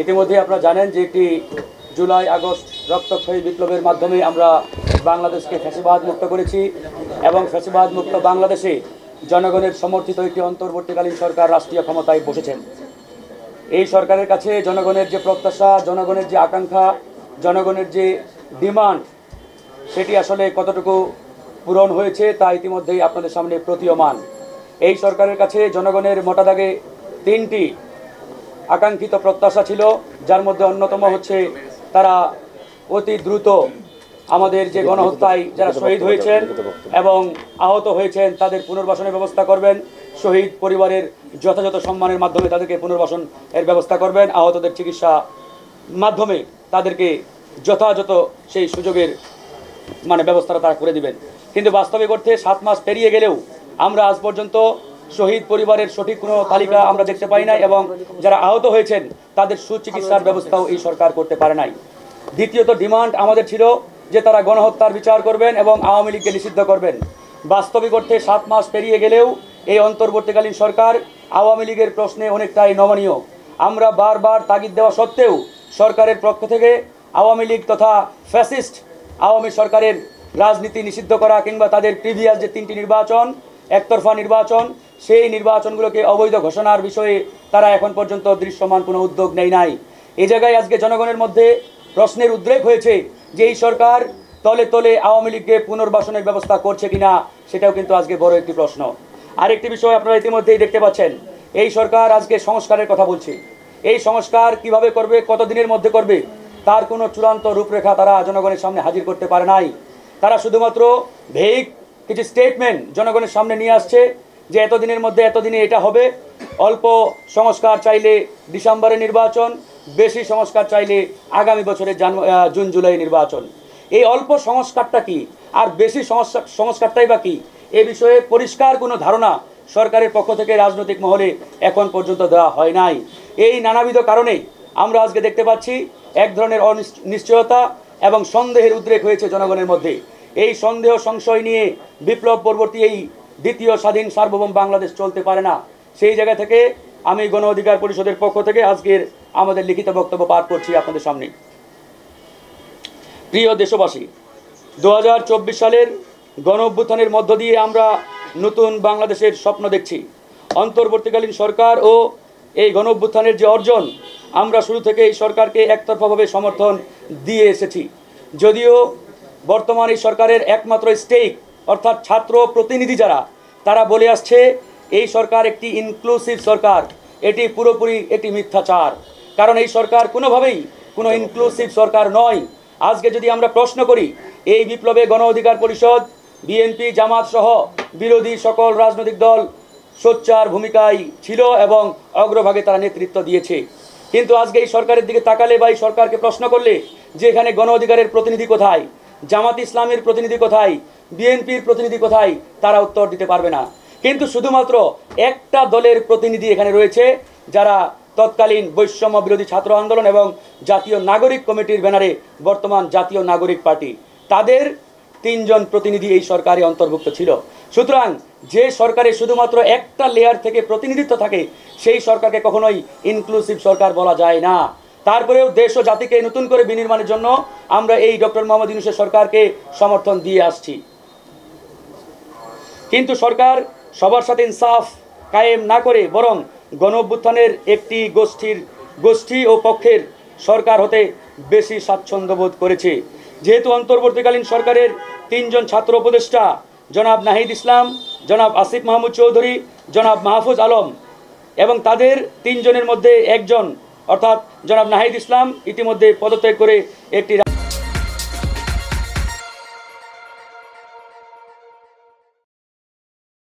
ইতিমধ্যে আপনারা জানেন যে একটি জুলাই আগস্ট রক্তক্ষয়ী বিপ্লবের মাধ্যমে আমরা বাংলাদেশকে ফ্যাসিবাদ মুক্ত করেছি এবং ফ্যাসিবাদ মুক্ত বাংলাদেশে জনগণের সমর্থিত একটি অন্তর্বর্তীকালীন সরকার রাষ্ট্রীয় ক্ষমতায় বসেছেন। এই সরকারের কাছে জনগণের যে প্রত্যাশা, জনগণের যে আকাঙ্ক্ষা, জনগণের যে ডিমান্ড, সেটি আসলে কতটুকু পূরণ হয়েছে তা ইতিমধ্যেই আপনাদের সামনে প্রতীয়মান। এই সরকারের কাছে জনগণের মোটা দাগে তিনটি আকাঙ্ক্ষিত প্রত্যাশা ছিল, যার মধ্যে অন্যতম হচ্ছে তারা অতি দ্রুত আমাদের যে গণহত্যায় যারা শহীদ হয়েছেন এবং আহত হয়েছেন তাদের পুনর্বাসনের ব্যবস্থা করবেন, শহীদ পরিবারের যথাযথ সম্মানের মাধ্যমে তাদেরকে পুনর্বাসনের ব্যবস্থা করবেন, আহতদের চিকিৎসা মাধ্যমে তাদেরকে যথাযথ সেই সুযোগের ব্যবস্থাটা তারা করে দিবেন। কিন্তু বাস্তবিক অর্থে 7 মাস পেরিয়ে গেলেও আমরা আজ পর্যন্ত শহীদ পরিবারের সঠিক কোনো তালিকা আমরা দেখতে পাই নাই এবং যারা আহত হয়েছেন তাদের সুচিকিৎসার ব্যবস্থাও এই সরকার করতে পারে নাই। দ্বিতীয়ত ডিমান্ড আমাদের ছিল যে তারা গণহত্যার বিচার করবেন এবং আওয়ামী লীগকে নিষিদ্ধ করবেন। বাস্তবিক অর্থে 7 মাস পেরিয়ে গেলেও এই অন্তর্বর্তীকালীন সরকার আওয়ামী লীগের প্রশ্নে অনেকটাই নমনীয়। আমরা বারবার তাগিদ দেওয়া সত্ত্বেও সরকারের পক্ষ থেকে আওয়ামী লীগ তথা ফ্যাসিস্ট আওয়ামী সরকারের রাজনীতি নিষিদ্ধ করা কিংবা তাদের প্রিভিয়াস যে 3টি নির্বাচন, একতরফা নির্বাচন, সেই নির্বাচনগুলোকে অবৈধ ঘোষণার বিষয়ে তারা এখন পর্যন্ত দৃশ্যমান কোনো উদ্যোগ নেয় নাই। এই জায়গায় আজকে জনগণের মধ্যে প্রশ্নের উদ্রেক হয়েছে যে এই সরকার তলে তলে আওয়ামী লীগকে পুনর্বাসনের ব্যবস্থা করছে কিনা, সেটাও কিন্তু আজকে বড় একটি প্রশ্ন। আরেকটি বিষয় আপনারা ইতিমধ্যেই দেখতে পাচ্ছেন, এই সরকার আজকে সংস্কারের কথা বলছে। এই সংস্কার কিভাবে করবে, কতদিনের মধ্যে করবে, তার কোনো চূড়ান্ত রূপরেখা তারা জনগণের সামনে হাজির করতে পারে নাই। তারা শুধুমাত্র ভেগ কিছু স্টেটমেন্ট জনগণের সামনে নিয়ে আসছে যে এতদিনের মধ্যে এতদিনে এটা হবে, অল্প সংস্কার চাইলে ডিসেম্বরে নির্বাচন, বেশি সংস্কার চাইলে আগামী বছরের জুন জুলাই নির্বাচন। এই অল্প সংস্কারটা কি আর বেশি সংস্কারটাই বা কি, এ বিষয়ে পরিষ্কার কোনো ধারণা সরকারের পক্ষ থেকে রাজনৈতিক মহলে এখন পর্যন্ত দেওয়া হয় নাই। এই নানাবিধ কারণে আমরা আজকে দেখতে পাচ্ছি এক ধরনের অনিশ্চয়তা এবং সন্দেহের উদ্রেক হয়েছে জনগণের মধ্যে। এই সন্দেহ সংশয় নিয়ে বিপ্লব পরবর্তী এই দ্বিতীয় স্বাধীন সার্বভৌম বাংলাদেশ চলতে পারে না। সেই জায়গা থেকে আমি গণ অধিকার পরিষদের পক্ষ থেকে আজকের আমাদের লিখিত বক্তব্য পাঠ করছি আপনাদের সামনে। প্রিয় দেশবাসী, 2024 সালের গণ অভ্যুত্থানের মধ্য দিয়ে আমরা নতুন বাংলাদেশের স্বপ্ন দেখছি। অন্তর্বর্তীকালীন সরকার ও এই গণ অভ্যুত্থানের যে অর্জন, আমরা শুরু থেকে এই সরকারকে একতরফাভাবে সমর্থন দিয়ে এসেছি। যদিও বর্তমান এই সরকারের একমাত্র স্টেক অর্থাৎ ছাত্র প্রতিনিধি যারা, তারা বলে আসছে এই সরকার একটি ইনক্লুসিভ সরকার, এটি পুরোপুরি একটি মিথ্যাচার। কারণ এই সরকার কোনোভাবেই কোনো ইনক্লুসিভ সরকার নয়। আজকে যদি আমরা প্রশ্ন করি, এই বিপ্লবে গণ অধিকার পরিষদ, বিএনপি, জামাত সহ বিরোধী সকল রাজনৈতিক দল সোচ্চার ভূমিকায় ছিল এবং অগ্রভাগে তারা নেতৃত্ব দিয়েছে। কিন্তু আজকে এই সরকারের দিকে তাকালে বা এই সরকারকে প্রশ্ন করলে যে এখানে গণ অধিকারের প্রতিনিধি কোথায়, জামাত ইসলামের প্রতিনিধি কোথায়, বিএনপির প্রতিনিধি কোথায়, তারা উত্তর দিতে পারবে না। কিন্তু শুধুমাত্র একটা দলের প্রতিনিধি এখানে রয়েছে, যারা তৎকালীন বৈষম্য বিরোধী ছাত্র আন্দোলন এবং জাতীয় নাগরিক কমিটির ব্যানারে বর্তমান জাতীয় নাগরিক পার্টি, তাদের 3 জন প্রতিনিধি এই সরকারে অন্তর্ভুক্ত ছিল। সুতরাং যে সরকারে শুধুমাত্র একটা লেয়ার থেকে প্রতিনিধিত্ব থাকে, সেই সরকারকে কখনোই ইনক্লুসিভ সরকার বলা যায় না। তারপরেও দেশ ও জাতিকে নতুন করে বিনির্মাণের জন্য আমরা এই ডক্টর মোহাম্মদ ইউনূসের সরকারকে সমর্থন দিয়ে আসছি। কিন্তু সরকার সবার সাথে ইনসাফ কায়েম না করে বরং গণ অভ্যুত্থানের একটি গোষ্ঠী ও পক্ষের সরকার হতে বেশি স্বাচ্ছন্দ্য বোধ করেছে। যেহেতু অন্তর্বর্তীকালীন সরকারের 3 জন ছাত্র উপদেষ্টা, জনাব নাহিদ ইসলাম, জনাব আসিফ মাহমুদ চৌধুরী, জনাব মাহফুজ আলম, এবং তাদের 3 জনের মধ্যে একজন অর্থাৎ জনাব নাহিদ ইসলাম ইতিমধ্যে পদত্যাগ করে একটি